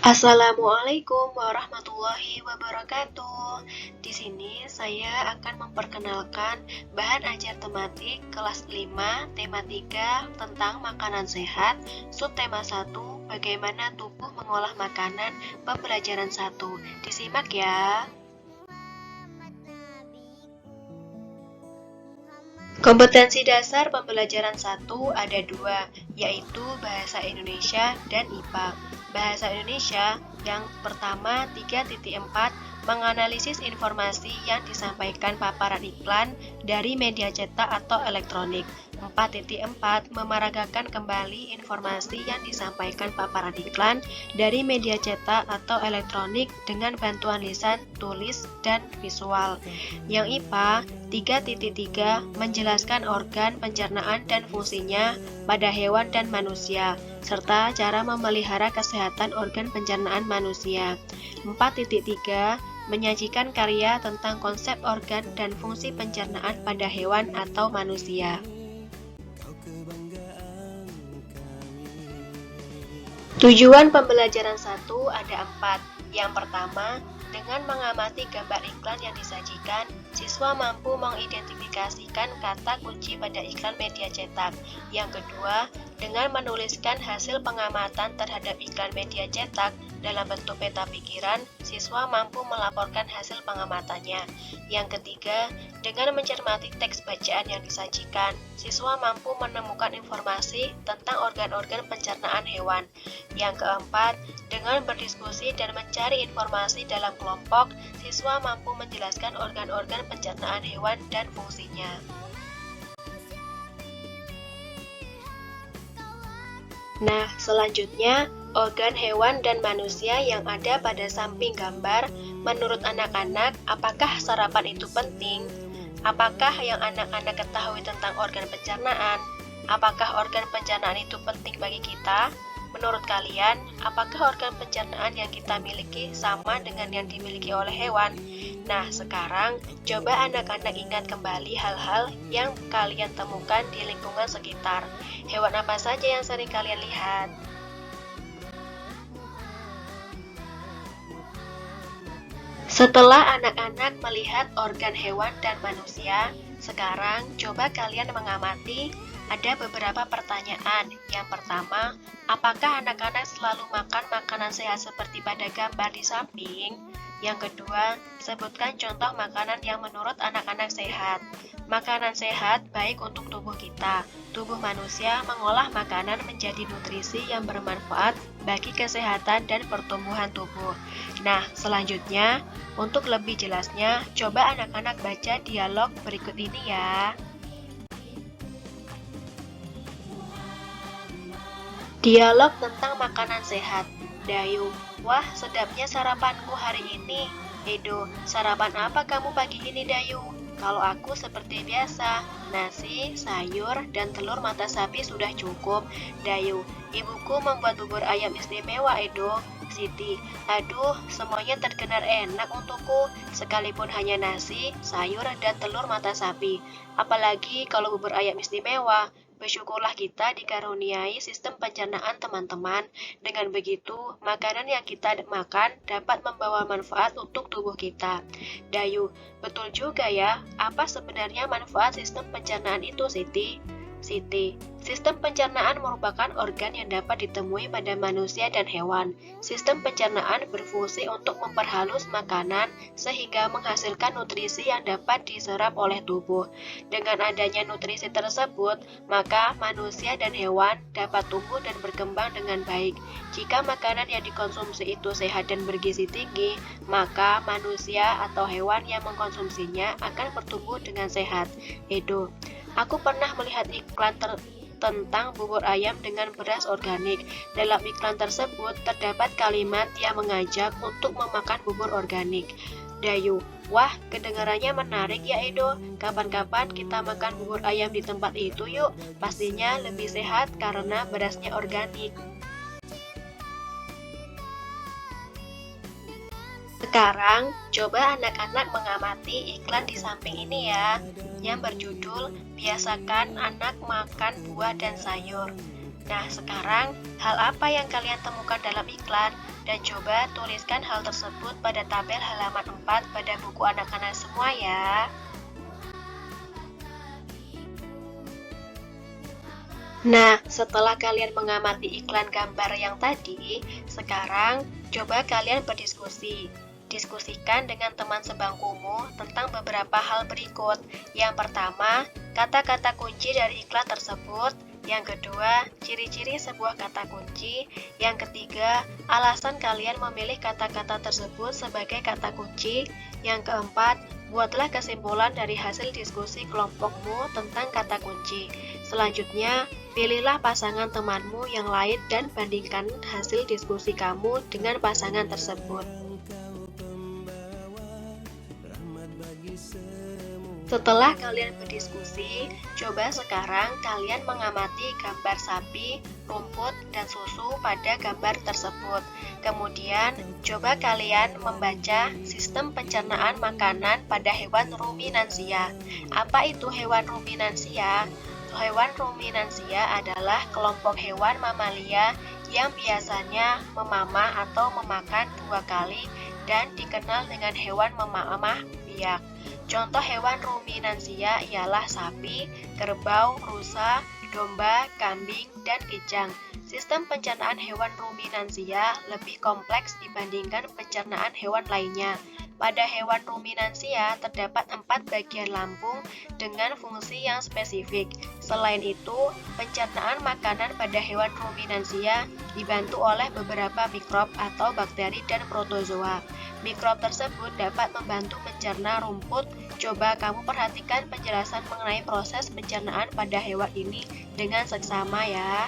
Assalamualaikum warahmatullahi wabarakatuh. Di sini saya akan memperkenalkan bahan ajar tematik kelas 5, tema 3 tentang makanan sehat, subtema 1, bagaimana tubuh mengolah makanan, pembelajaran 1. Disimak ya. Kompetensi dasar pembelajaran 1 ada 2, yaitu Bahasa Indonesia dan IPA. Bahasa Indonesia yang pertama 3.4 menganalisis informasi yang disampaikan paparan iklan dari media cetak atau elektronik. 4.4 memaragakan kembali informasi yang disampaikan paparan iklan dari media cetak atau elektronik dengan bantuan lisan, tulis, dan visual. Yang IPA 3.3 menjelaskan organ pencernaan dan fungsinya pada hewan dan manusia, serta cara memelihara kesehatan organ pencernaan manusia. 4.3 menyajikan karya tentang konsep organ dan fungsi pencernaan pada hewan atau manusia. Tujuan pembelajaran 1 ada 4. Yang pertama, dengan mengamati gambar iklan yang disajikan, siswa mampu mengidentifikasikan kata kunci pada iklan media cetak. Yang kedua, dengan menuliskan hasil pengamatan terhadap iklan media cetak dalam bentuk peta pikiran, siswa mampu melaporkan hasil pengamatannya. Yang ketiga, dengan mencermati teks bacaan yang disajikan, siswa mampu menemukan informasi tentang organ-organ pencernaan hewan. Yang keempat, dengan berdiskusi dan mencari informasi dalam kelompok, siswa mampu menjelaskan organ-organ pencernaan hewan dan fungsinya. Nah, selanjutnya, organ hewan dan manusia yang ada pada samping gambar, menurut anak-anak, apakah sarapan itu penting? Apakah yang anak-anak ketahui tentang organ pencernaan? Apakah organ pencernaan itu penting bagi kita? Menurut kalian, apakah organ pencernaan yang kita miliki sama dengan yang dimiliki oleh hewan? Nah, sekarang coba anak-anak ingat kembali hal-hal yang kalian temukan di lingkungan sekitar. Hewan apa saja yang sering kalian lihat? Setelah anak-anak melihat organ hewan dan manusia, sekarang coba kalian mengamati. Ada beberapa pertanyaan. Yang pertama, apakah anak-anak selalu makan makanan sehat seperti pada gambar di samping? Yang kedua, sebutkan contoh makanan yang menurut anak-anak sehat. Makanan sehat baik untuk tubuh kita. Tubuh manusia mengolah makanan menjadi nutrisi yang bermanfaat bagi kesehatan dan pertumbuhan tubuh. Nah, selanjutnya, untuk lebih jelasnya, coba anak-anak baca dialog berikut ini ya. Dialog tentang makanan sehat. Dayu, wah sedapnya sarapanku hari ini. Edo, sarapan apa kamu pagi ini Dayu? Kalau aku seperti biasa, nasi, sayur, dan telur mata sapi sudah cukup. Dayu, ibuku membuat bubur ayam istimewa Edo. Siti, aduh semuanya terdengar enak untukku, sekalipun hanya nasi, sayur, dan telur mata sapi. Apalagi kalau bubur ayam istimewa. Bersyukurlah kita dikaruniai sistem pencernaan teman-teman. Dengan begitu, makanan yang kita makan dapat membawa manfaat untuk tubuh kita. Dayu, betul juga ya. Apa sebenarnya manfaat sistem pencernaan itu, Siti? Siti, sistem pencernaan merupakan organ yang dapat ditemui pada manusia dan hewan. Sistem pencernaan berfungsi untuk memperhalus makanan sehingga menghasilkan nutrisi yang dapat diserap oleh tubuh. Dengan adanya nutrisi tersebut, maka manusia dan hewan dapat tumbuh dan berkembang dengan baik. Jika makanan yang dikonsumsi itu sehat dan bergizi tinggi, maka manusia atau hewan yang mengkonsumsinya akan bertumbuh dengan sehat. Edo, aku pernah melihat iklan tentang bubur ayam dengan beras organik. Dalam iklan tersebut terdapat kalimat yang mengajak untuk memakan bubur organik. Dayu, wah kedengarannya menarik ya Edo. Kapan-kapan kita makan bubur ayam di tempat itu yuk. Pastinya lebih sehat karena berasnya organik. Sekarang, coba anak-anak mengamati iklan di samping ini ya, yang berjudul "Biasakan Anak Makan Buah dan Sayur". Nah, sekarang, hal apa yang kalian temukan dalam iklan? Dan coba tuliskan hal tersebut pada tabel halaman 4 pada buku anak-anak semua ya. Nah, setelah kalian mengamati iklan gambar yang tadi, sekarang coba kalian berdiskusi. Diskusikan dengan teman sebangkumu tentang beberapa hal berikut. Yang pertama, kata-kata kunci dari iklan tersebut. Yang kedua, ciri-ciri sebuah kata kunci. Yang ketiga, alasan kalian memilih kata-kata tersebut sebagai kata kunci. Yang keempat, buatlah kesimpulan dari hasil diskusi kelompokmu tentang kata kunci. Selanjutnya, pilihlah pasangan temanmu yang lain dan bandingkan hasil diskusi kamu dengan pasangan tersebut. Setelah kalian berdiskusi, coba sekarang kalian mengamati gambar sapi, rumput, dan susu pada gambar tersebut. Kemudian, coba kalian membaca sistem pencernaan makanan pada hewan ruminansia. Apa itu hewan ruminansia? Hewan ruminansia adalah kelompok hewan mamalia yang biasanya memamah atau memakan 2 kali dan dikenal dengan hewan memamah biak. Contoh hewan ruminansia ialah sapi, kerbau, rusa, domba, kambing, dan kijang. Sistem pencernaan hewan ruminansia lebih kompleks dibandingkan pencernaan hewan lainnya. Pada hewan ruminansia terdapat 4 bagian lambung dengan fungsi yang spesifik. Selain itu, pencernaan makanan pada hewan ruminansia dibantu oleh beberapa mikrob atau bakteri dan protozoa. Mikrob tersebut dapat membantu mencerna rumput. Coba kamu perhatikan penjelasan mengenai proses pencernaan pada hewan ini dengan seksama ya.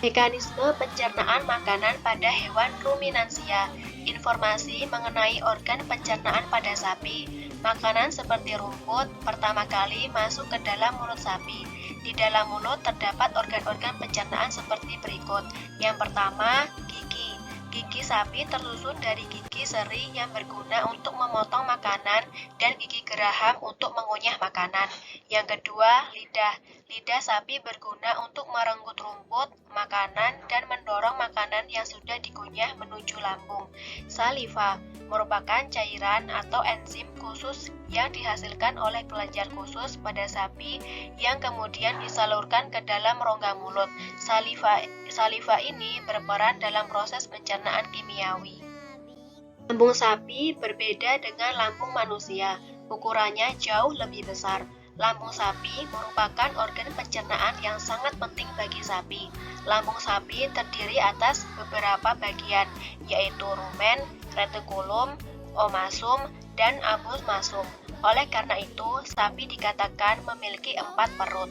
Mekanisme pencernaan makanan pada hewan ruminansia. Informasi mengenai organ pencernaan pada sapi. Makanan seperti rumput pertama kali masuk ke dalam mulut sapi. Di dalam mulut terdapat organ-organ pencernaan seperti berikut. Yang pertama, gigi. Gigi sapi tersusun dari gigi seri yang berguna untuk memotong makanan dan gigi geraham untuk mengunyah makanan. Yang kedua, lidah. Lidah sapi berguna untuk merenggut rumput, makanan, dan mendorong makanan yang sudah dikunyah menuju lambung. Saliva merupakan cairan atau enzim khusus yang dihasilkan oleh kelenjar khusus pada sapi yang kemudian disalurkan ke dalam rongga mulut. Saliva ini berperan dalam proses pencernaan kimiawi. Lambung sapi berbeda dengan lambung manusia, ukurannya jauh lebih besar. Lambung sapi merupakan organ pencernaan yang sangat penting bagi sapi. Lambung sapi terdiri atas beberapa bagian, yaitu rumen, retikulum, omasum, dan abus masum. Oleh karena itu, sapi dikatakan memiliki 4 perut.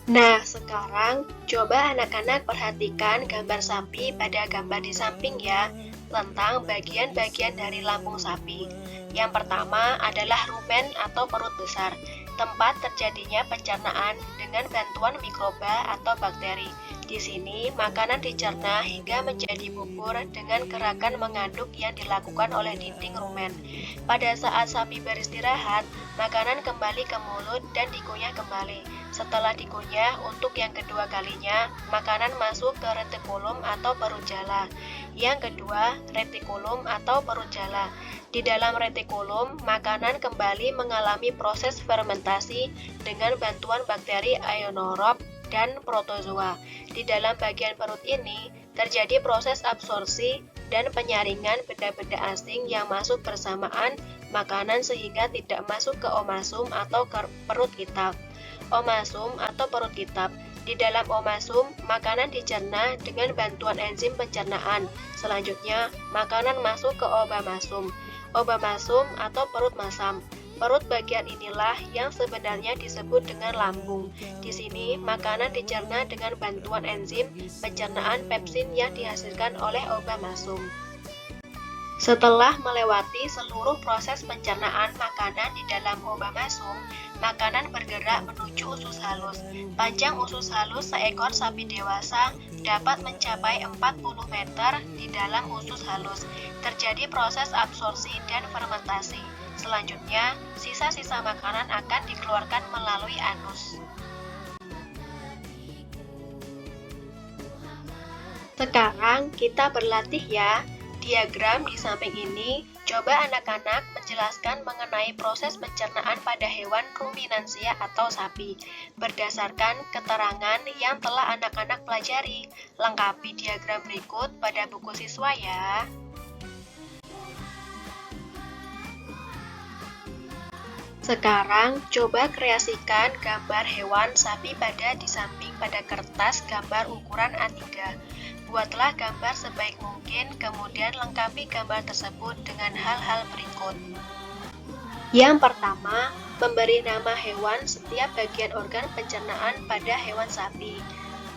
Nah, sekarang coba anak-anak perhatikan gambar sapi pada gambar di samping ya, tentang bagian-bagian dari lambung sapi. Yang pertama adalah rumen atau perut besar, tempat terjadinya pencernaan dengan bantuan mikroba atau bakteri. Di sini, makanan dicerna hingga menjadi bubur dengan gerakan mengaduk yang dilakukan oleh dinding rumen. Pada saat sapi beristirahat, makanan kembali ke mulut dan dikunyah kembali. Setelah dikunyah untuk yang kedua kalinya, makanan masuk ke retikulum atau perut jala. Yang kedua, retikulum atau perut jala. Di dalam retikulum, makanan kembali mengalami proses fermentasi dengan bantuan bakteri ionorrhob dan protozoa. Di dalam bagian perut ini, terjadi proses absorpsi dan penyaringan benda-benda asing yang masuk bersamaan makanan sehingga tidak masuk ke omasum atau ke perut kitab. Omasum atau perut kitab. Di dalam omasum, makanan dicerna dengan bantuan enzim pencernaan. Selanjutnya, makanan masuk ke obamasum. Obamasum atau perut masam. Perut bagian inilah yang sebenarnya disebut dengan lambung. Di sini, makanan dicerna dengan bantuan enzim pencernaan pepsin yang dihasilkan oleh obamasum. Setelah melewati seluruh proses pencernaan makanan di dalam obamasum, makanan bergerak menuju usus halus. Panjang usus halus seekor sapi dewasa dapat mencapai 40 meter di dalam usus halus. Terjadi proses absorpsi dan fermentasi. Selanjutnya, sisa-sisa makanan akan dikeluarkan melalui anus. Sekarang kita berlatih ya. Diagram di samping ini, coba anak-anak menjelaskan mengenai proses pencernaan pada hewan ruminansia atau sapi, berdasarkan keterangan yang telah anak-anak pelajari. Lengkapi diagram berikut pada buku siswa ya. Sekarang, coba kreasikan gambar hewan sapi pada di samping pada kertas gambar ukuran A3. Buatlah gambar sebaik mungkin, kemudian lengkapi gambar tersebut dengan hal-hal berikut. Yang pertama, memberi nama hewan setiap bagian organ pencernaan pada hewan sapi.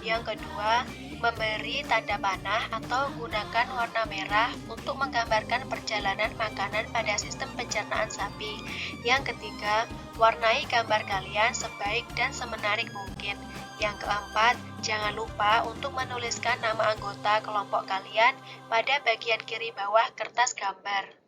Yang kedua, memberi tanda panah atau gunakan warna merah untuk menggambarkan perjalanan makanan pada sistem pencernaan sapi. Yang ketiga, warnai gambar kalian sebaik dan semenarik mungkin. Yang keempat, jangan lupa untuk menuliskan nama anggota kelompok kalian pada bagian kiri bawah kertas gambar.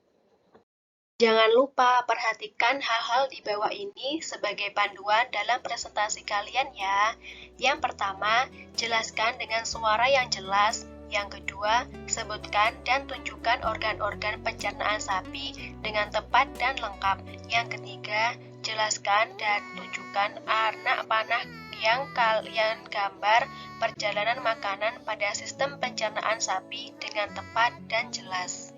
Jangan lupa perhatikan hal-hal di bawah ini sebagai panduan dalam presentasi kalian ya. Yang pertama, jelaskan dengan suara yang jelas. Yang kedua, sebutkan dan tunjukkan organ-organ pencernaan sapi dengan tepat dan lengkap. Yang ketiga, jelaskan dan tunjukkan anak panah yang kalian gambar perjalanan makanan pada sistem pencernaan sapi dengan tepat dan jelas.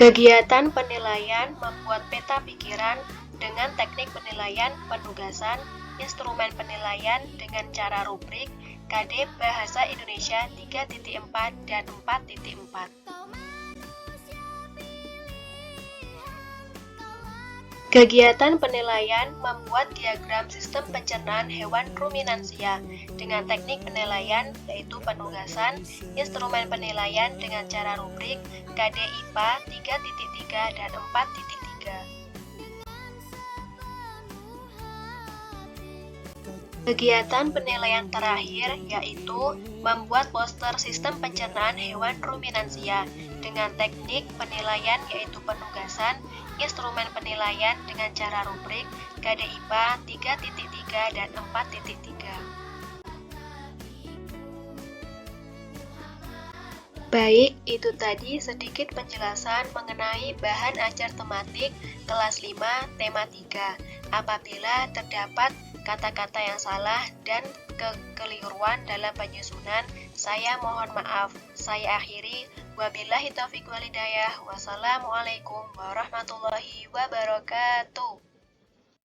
Kegiatan penilaian membuat peta pikiran dengan teknik penilaian penugasan, instrumen penilaian dengan cara rubrik, KD Bahasa Indonesia 3.4 dan 4.4. Kegiatan penilaian membuat diagram sistem pencernaan hewan ruminansia dengan teknik penilaian yaitu penugasan, instrumen penilaian dengan cara rubrik, KD IPA 3.3 dan 4.3. Kegiatan penilaian terakhir yaitu membuat poster sistem pencernaan hewan ruminansia dengan teknik penilaian yaitu penugasan, instrumen penilaian dengan cara rubrik, KD IPA 3.3 dan 4.3. Baik, itu tadi sedikit penjelasan mengenai bahan ajar tematik kelas 5 tema 3. Apabila terdapat kata-kata yang salah dan kekeliruan dalam penyusunan, saya mohon maaf. Saya akhiri. Wabillahi taufiq walhidayah. Wassalamualaikum warahmatullahi wabarakatuh.